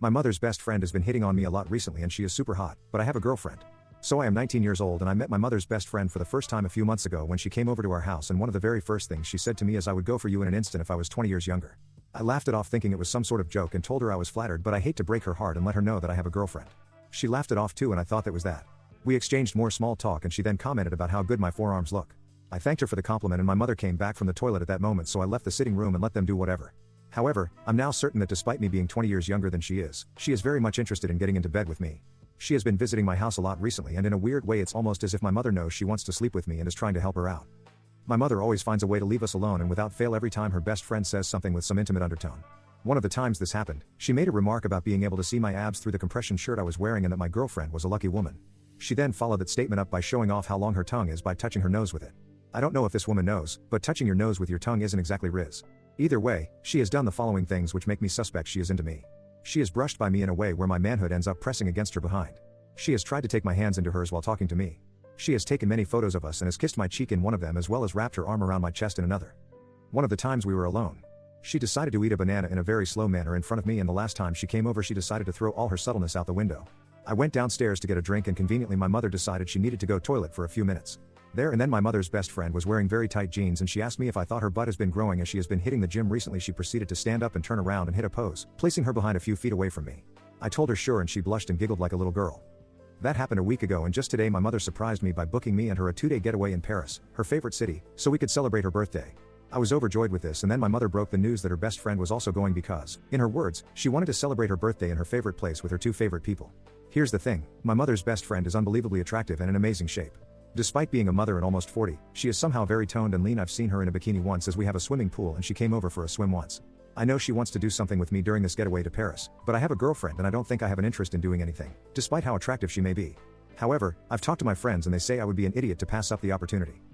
My mother's best friend has been hitting on me a lot recently and she is super hot, but I have a girlfriend. So I am 19 years old and I met my mother's best friend for the first time a few months ago when she came over to our house, and one of the very first things she said to me is, "I would go for you in an instant if I was 20 years younger." I laughed it off thinking it was some sort of joke and told her I was flattered, but I hate to break her heart and let her know that I have a girlfriend. She laughed it off too and I thought that was that. We exchanged more small talk and she then commented about how good my forearms look. I thanked her for the compliment and my mother came back from the toilet at that moment, so I left the sitting room and let them do whatever. However, I'm now certain that despite me being 20 years younger than she is very much interested in getting into bed with me. She has been visiting my house a lot recently and in a weird way it's almost as if my mother knows she wants to sleep with me and is trying to help her out. My mother always finds a way to leave us alone and without fail every time her best friend says something with some intimate undertone. One of the times this happened, she made a remark about being able to see my abs through the compression shirt I was wearing and that my girlfriend was a lucky woman. She then followed that statement up by showing off how long her tongue is by touching her nose with it. I don't know if this woman knows, but touching your nose with your tongue isn't exactly riz. Either way, she has done the following things which make me suspect she is into me. She is brushed by me in a way where my manhood ends up pressing against her behind. She has tried to take my hands into hers while talking to me. She has taken many photos of us and has kissed my cheek in one of them as well as wrapped her arm around my chest in another. One of the times we were alone, she decided to eat a banana in a very slow manner in front of me, and the last time she came over she decided to throw all her subtleness out the window. I went downstairs to get a drink and conveniently my mother decided she needed to go toilet for a few minutes. There and then my mother's best friend was wearing very tight jeans and she asked me if I thought her butt has been growing as she has been hitting the gym recently. She proceeded to stand up and turn around and hit a pose, placing her behind a few feet away from me. I told her sure and she blushed and giggled like a little girl. That happened a week ago and just today my mother surprised me by booking me and her a 2-day getaway in Paris, her favorite city, so we could celebrate her birthday. I was overjoyed with this and then my mother broke the news that her best friend was also going because, in her words, she wanted to celebrate her birthday in her favorite place with her two favorite people. Here's the thing, my mother's best friend is unbelievably attractive and in amazing shape. Despite being a mother and almost 40, she is somehow very toned and lean. I've seen her in a bikini once as we have a swimming pool and she came over for a swim once. I know she wants to do something with me during this getaway to Paris, but I have a girlfriend and I don't think I have an interest in doing anything, despite how attractive she may be. However, I've talked to my friends and they say I would be an idiot to pass up the opportunity.